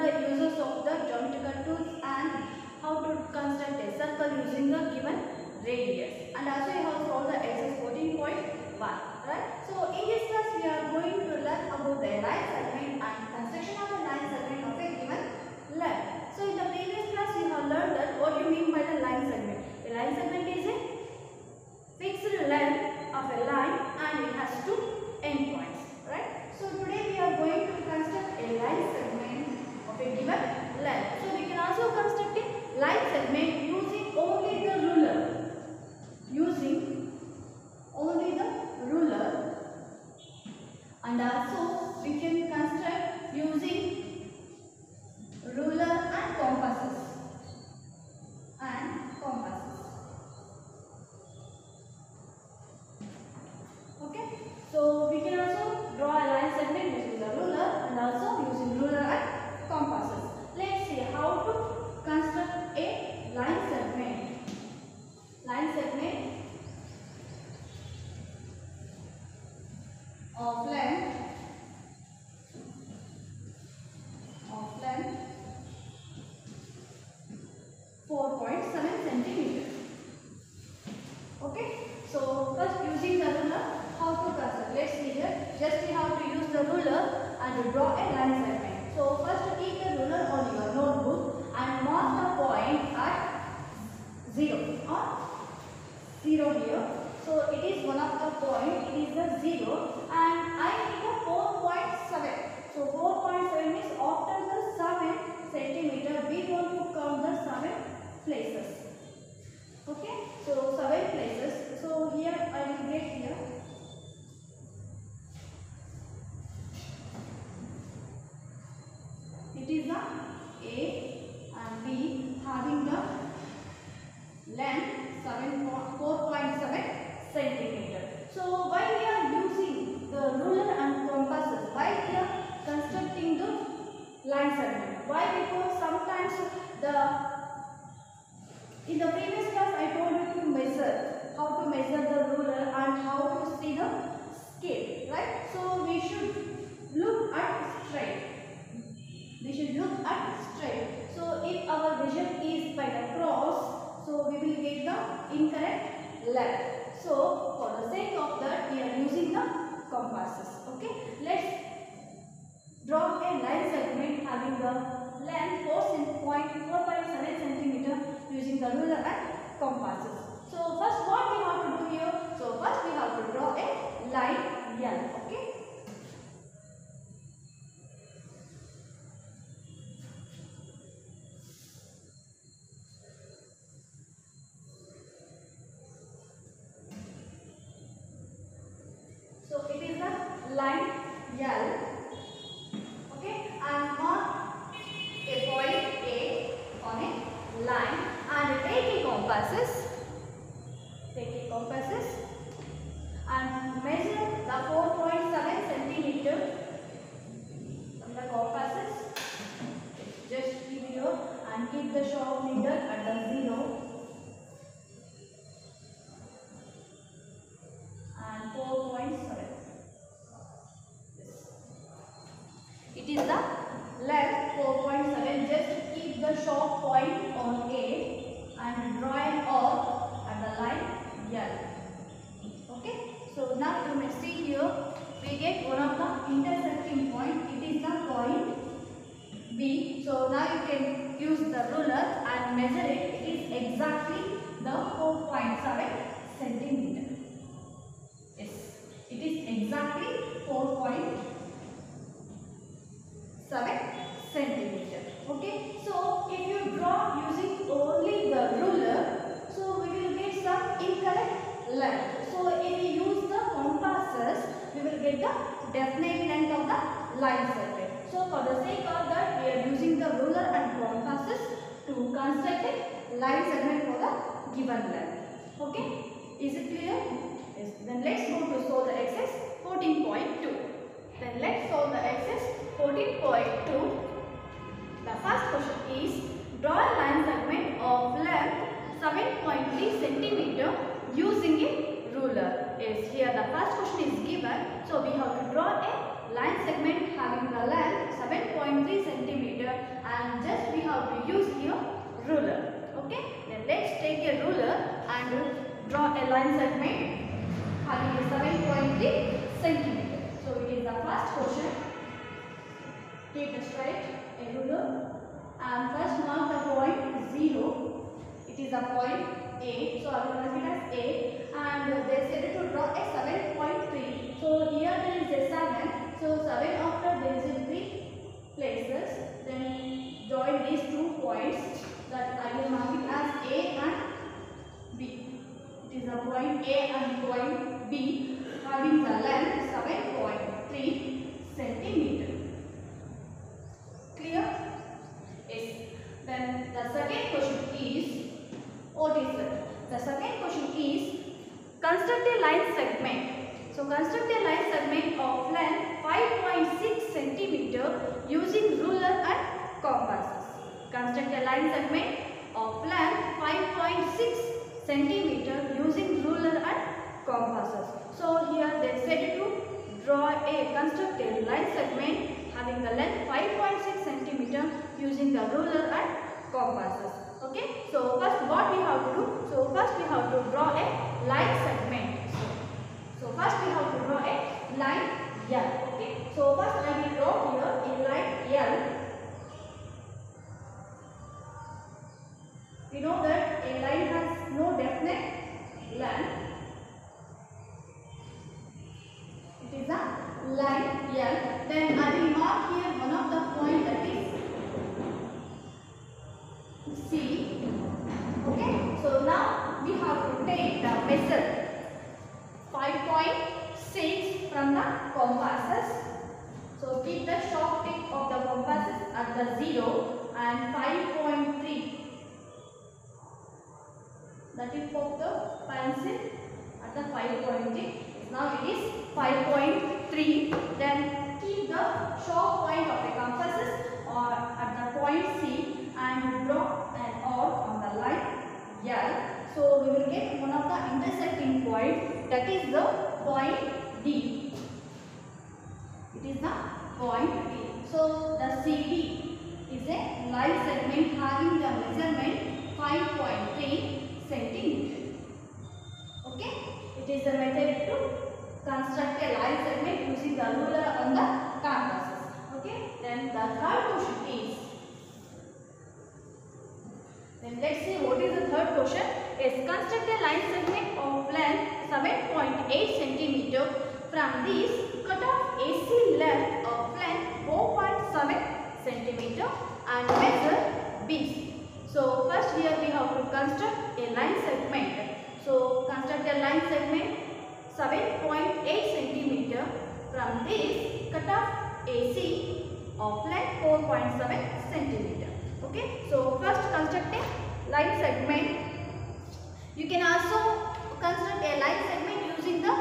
the uses of the geometrical tools and how to construct a circle using the given radius. And also you have solved the exercise 14.1. Right? So in this class we are going to learn about the line segment and construction of a line segment of a given length. So in the previous class we have learned that what you mean by the line segment. A line segment is a fixed length of a line and it has two endpoints. Right? So today we are going to construct a line segment of a given length. So we can also construct a line segment using only the ruler. And also we can construct using ruler and compasses. Okay, so we can also draw a line segment using the ruler and also using ruler and compasses. Let's see how to construct a line segment. Line segment of length 4.7 centimeters. Okay, so first using the ruler, how to construct? Let's see here. Just we have to use the ruler and draw a line segment. So first keep the ruler on your notebook and mark the point at 0 here. So it is one of the point, it is the 0 and I need a 4.7. So 4.7 means after the 7 centimeter we want to count the 7 places. Okay, so 7 places. So here I will get here. It is the A and B having the length 4.7 centimeter. So why we are using the ruler and compasses? Why we are constructing the line segment? Why? Because sometimes in the previous class I told you to measure, how to measure the ruler and how to see the scale, right? So we should look at straight. So if our vision is by the cross, so we will get the incorrect length. So for the sake of that we are using the compasses. Okay, let's draw a line segment having the length 4.7 centimeter using the ruler and compasses. So first what we have to do here? So first we have to draw a line L. Okay. So it is a line L. Okay, and mark a point A on a line and take a compasses. And measure the 4.7 centimeter from the compasses. Just keep here and keep the sharp needle at the 0. And 4.7. It is the length 4.7. Just keep the sharp point on A and draw an arc at the line L. Okay. So now you may see here we get one of the intersecting point. It is the point B. So now you can use the ruler and measure it. It is exactly the 4.7 centimeter. Yes, it is exactly 4.7 centimeter. Okay, so if you draw using only the ruler, so we will get some incorrect length. So if we use the compasses, we will get the definite length of the line segment. So for the sake of that, we are using the ruler and compasses to construct a line segment for the given length. Okay, is it clear? Yes. Then let's go to solve the exercise 14.2. Then let's solve the exercise 14.2. The first question is, draw a line segment of length 7.3 centimeter using a ruler. Yes, here the first question is given. So we have to draw a line segment having the length 7.3 centimeter have to use here ruler. Okay, then let's take a ruler and draw a line segment having a 7.3 centimeter. So it is the first question. Take the straight a ruler and first mark the point 0. It is a point A. So I will mark it as A, and they said to draw a 7.3. So here there is a 7. So 7 after there is a 3 places. Then join these 2 points. That I will mark it as A and B. It is a point A and point B having the length 7.3 centimeter. Clear? Yes. Then the second question is, what is it? The second question is, construct a line segment. So construct a line segment of length 5.6 centimeter using ruler and compasses. Construct a line segment of length 5.6 centimeter using ruler and compasses. So here they said to construct a line segment having the length 5.6 centimeter using the ruler and compasses. Okay. So first what we have to do? So first we have to draw a line segment. So first we have to draw a line L. Okay. So first I will draw here a line L. We know that a line has no definite length. It is a line L. Then I will mark here one of the point, that is C. Okay. So now we have to take the measure 5.6 from the compasses. So keep the sharp tip of the compasses at the 0 and 5.3. The tip of the pencil at the 5.3. Now it is 5.3. Then keep the sharp point of the compasses or at the point C and draw an arc on the line L. So we will get one of the intersecting point, that is the point D. It is the point D. So the CD is a line segment having the measurement 5.3 centimeter. Okay. It is a method to construct a line segment using the ruler on the compasses. Okay. Then the third question is. Then let's see what is the third question. Is construct a line segment of length 7.8 centimeter. From this, cut off AC length of length 4.7 centimeter and measure BC. So first here we have to construct a line segment. So construct a line segment 7.8 centimeter. From this, cut off AC of length 4.7 centimeter. Okay. So first construct a line segment. You can also construct a line segment using the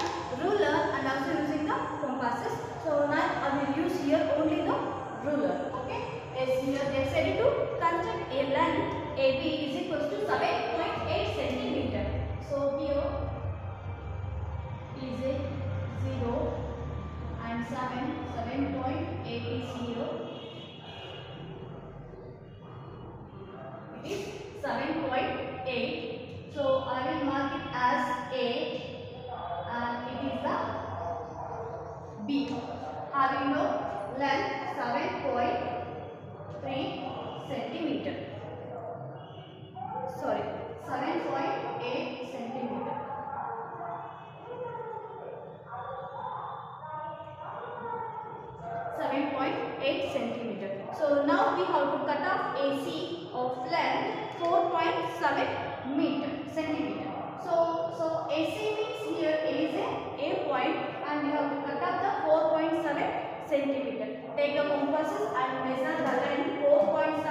ruler and also using the compasses. So now I will use here only the ruler. Okay. As here they said to construct a length AB is equal to 7.8 centimeter. So here is a 0 and 7.8 is 0. It is 7.8. So I will mark it as A and it is the B having no length 7.3 centimeter. Sorry, 7.8 centimeter. So now we have to cut off AC of length 4.7 centimeter. So AC means here is a point and we have to cut off the 4.7 centimeter. Take the compasses and measure the length 4.7.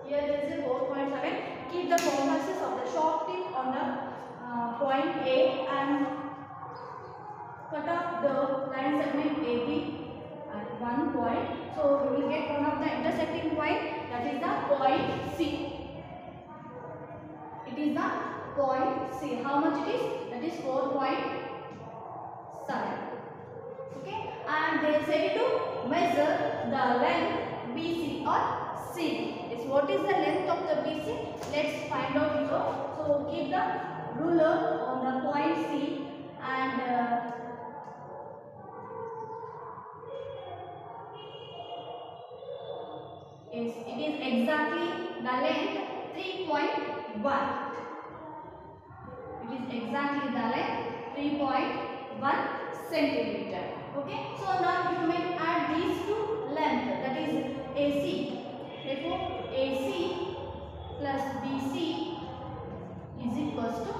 Here there is a 4.7. Keep the compasses of the sharp tip on the point A and cut off the line segment AB at one point. So we will get one of the intersecting point, that is the point C. It is the point C. How much it is? That is 4.7. Okay. And they say to measure the length BC or CD. Yes, what is the length of the BC? Let's find out here. So keep the ruler on the point C and yes, it is exactly the length 3.1. It is exactly the length 3.1 centimeter. Okay, so now you may add these two length, that is AC. Therefore, AC plus BC is equals to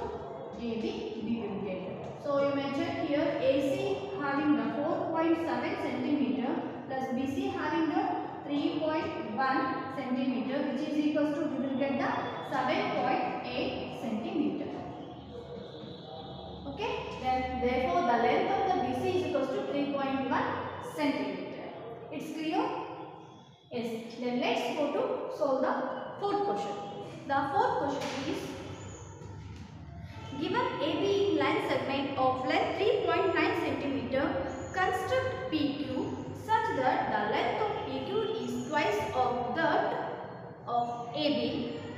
AB we will get. So you may check here AC having the 4.7 centimeter plus BC having the 3.1 centimeter, which is equals to, we will get the 7.8 centimeter. Okay, then therefore the length of the BC is equals to 3.1 centimeter. It's clear? Yes. Then let's go to solve the fourth question. The fourth question is, given AB line segment of length 3.9 centimeter, construct PQ such that the length of PQ is twice of that of AB.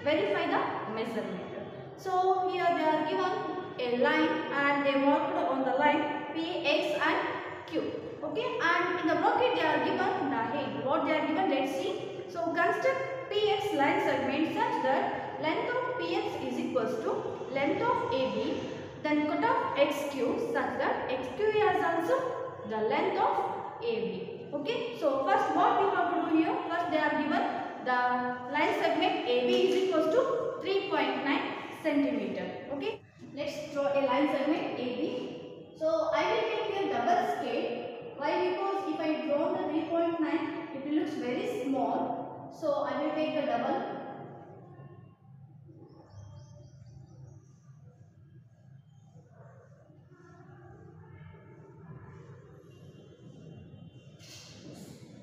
Verify the measurement. So here they are given a line and they marked on the line P, X and Q. Okay, and in the bracket they are given the height. What they are given, let's see. So construct PX line segment such that length of PX is equals to length of AB. Then cut off XQ such that XQ is also the length of AB. Okay, so first what we have to do here, first they are given the line segment AB is equals to 3.9 centimeter. Okay, let's draw a line segment AB. So I will take here double scale. Why? Because if I draw the 3.9, it looks very small. So I will take the double.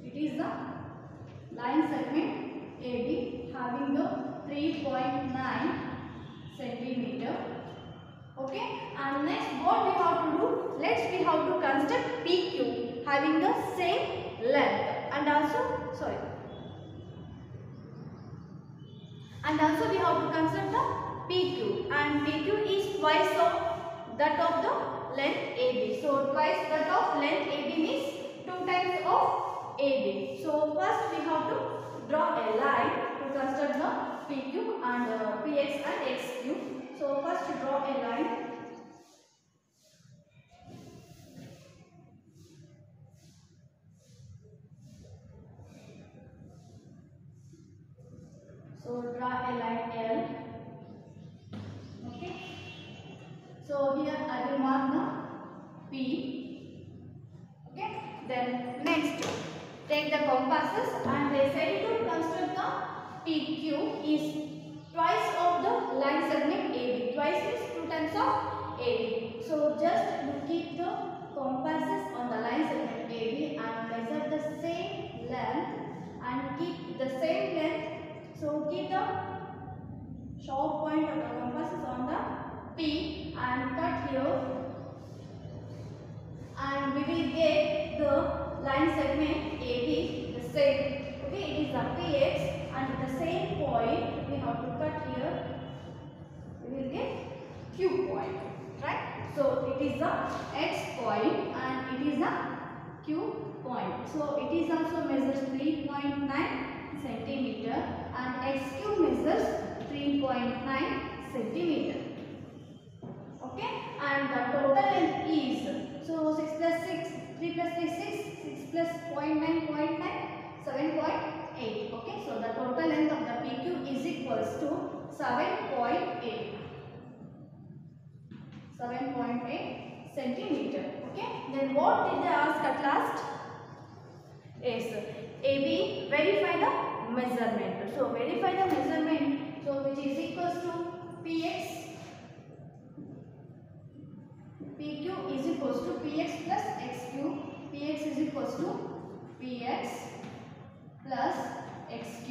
It is the line segment AB having the 3.9 centimeter. Okay, and next what we have to do, we have to construct PQ having the same length and also we have to construct the PQ, and PQ is twice of that of the length AB. So twice that of length AB means 2 times of AB. So first we have to draw a line to construct the PQ and PX and XQ. So first draw a line. So draw a line L. Okay. So here I will mark the P. Okay. Then next take the compasses and they say to construct the PQ is twice of the line segment AB. Twice is 2 times of AB. So just you keep the compasses on the line segment AB and measure the same length and keep the same length. So keep the sharp point of the compasses on the P and cut here, and we will get the line segment AB the same. Okay, it is the PX and at the same point we have to cut here. We will get Q point, right? So it is the X point and it is the Q point. So it is also measures 3.9 centimeter and XQ measures 3.9 centimeter. Okay, and the total length is, so 6 plus 6, 3 plus 3 6, 6 plus 0.9, 7.8. Okay, so the total length of the PQ is equals to 7.8 centimeter. Okay, then what did they ask at last? Yes, AB, verify the measurement. So verify the measurement, so which is equals to PX. PQ is equals to PX plus XQ. PX is equals to PX plus XQ.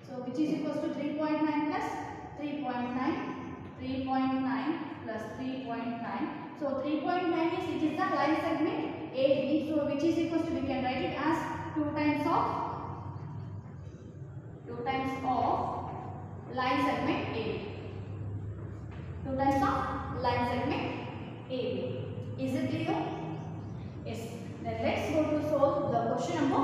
So which is equals to 3.9 plus 3.9. 3.9 plus 3.9. So 3.9 is, it is the line segment AB. So So which is equals to, we can write it as 2 times of line segment AB. 2 times of line segment AB. Is it clear? Yes. Then let's go to solve the question number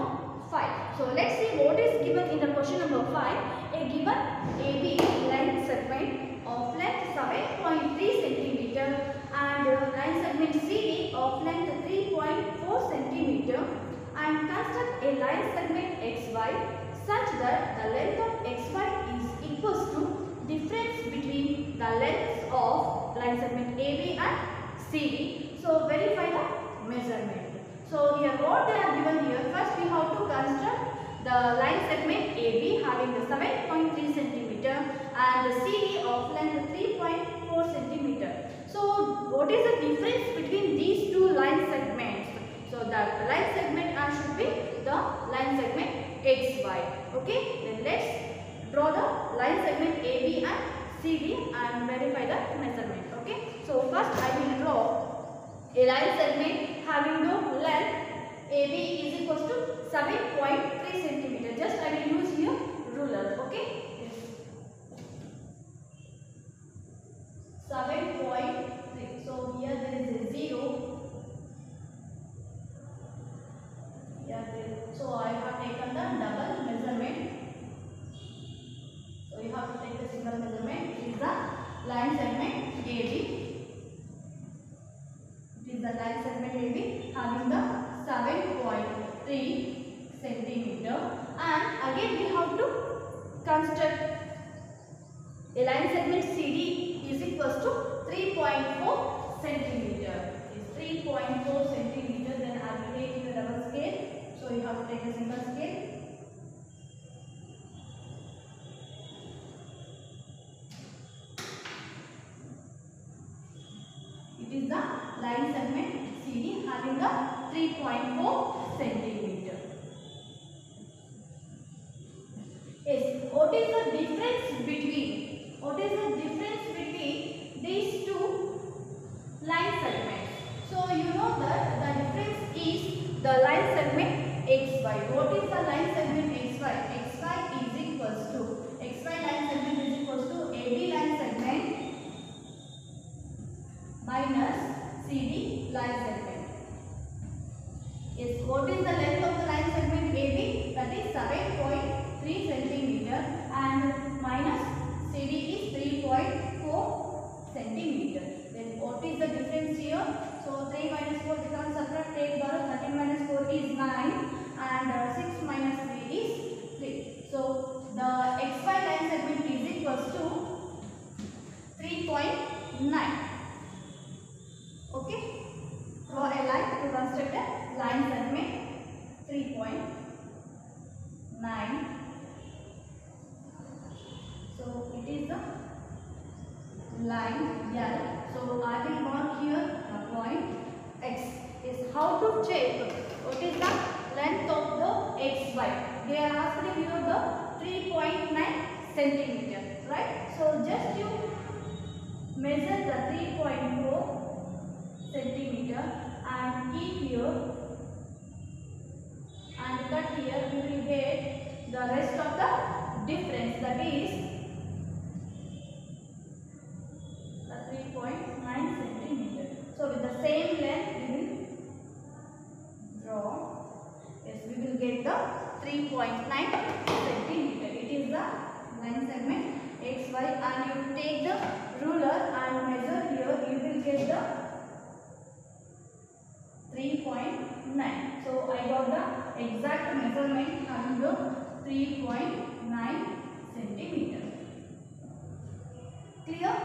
5. So let's see what is given in the question number 5. A given AB line segment of length 7.3 centimeter and line segment CD of length 3.4 centimeter, and construct a line segment XY such that the length of XY is equals to difference between the lengths of line segment AB and CD. So verify the measurement. So here what they are given here, first we have to construct the line segment AB having the 7.3 centimeter and the CD of length 3.4 centimeter. So what is the difference between these two line segments? So the line segment should be the line segment XY. Okay, then let's draw the line segment AB and CD and verify the measurement. Okay, so first I will draw a line segment having the length AB is equals to 7.3 centimeter. Just I will use here ruler. Okay, yes. 7.3. So here there is a 0. So I have taken the double measurement. So you have to take the single measurement. It is the line segment AB. It is the line segment AB having the 7.3 centimeter, and again we have to construct a line segment CD is equals to 3.4 centimeter. Is 3.4 centimeter. Then I will take the double scale. So you have to take a single scale. It is the line segment CD having the 3.4 centimeter. Yes. What is the difference between these two line segments? So you know that the difference is the line segment XY. What is the line segment XY? XY is equals to, XY line segment is equals to AB line segment minus CD line segment. Yes, what is the length of the line segment AB? That is 7.3 centimeter and minus CD is 3.4 centimeter. Then what is the difference here? So 3 minus 4 becomes separate. Take borrow. 13 minus 4 is 9 and 6 minus 3 is 3. So the XY line segment is equals to 3.9. Okay. Draw a line to construct a line segment 3.9. So it is the line L. So I will mark here a point X. Is how to check what is the length of the XY. They are asking here the 3.9 centimeter, right? So just you measure the 3.4 centimeter and keep here and cut here. You will get the rest of the difference, that is the 3.9 centimeter. So with the same length we will draw. Yes, we will get the 3.9 centimeter. It is the line segment XY, and you take the ruler and measure here. You will get the 3.9. So I got the exact measurement having the 3.9 centimeter. Clear?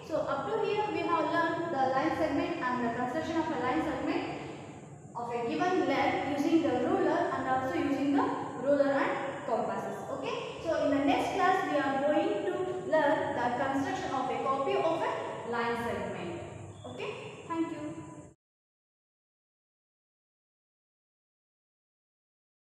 So up to here we have learned the line segment and the construction of a line segment of a given length using the ruler and also using the ruler and compasses. Okay. So in the next class we are going to learn the construction of a copy of a line segment.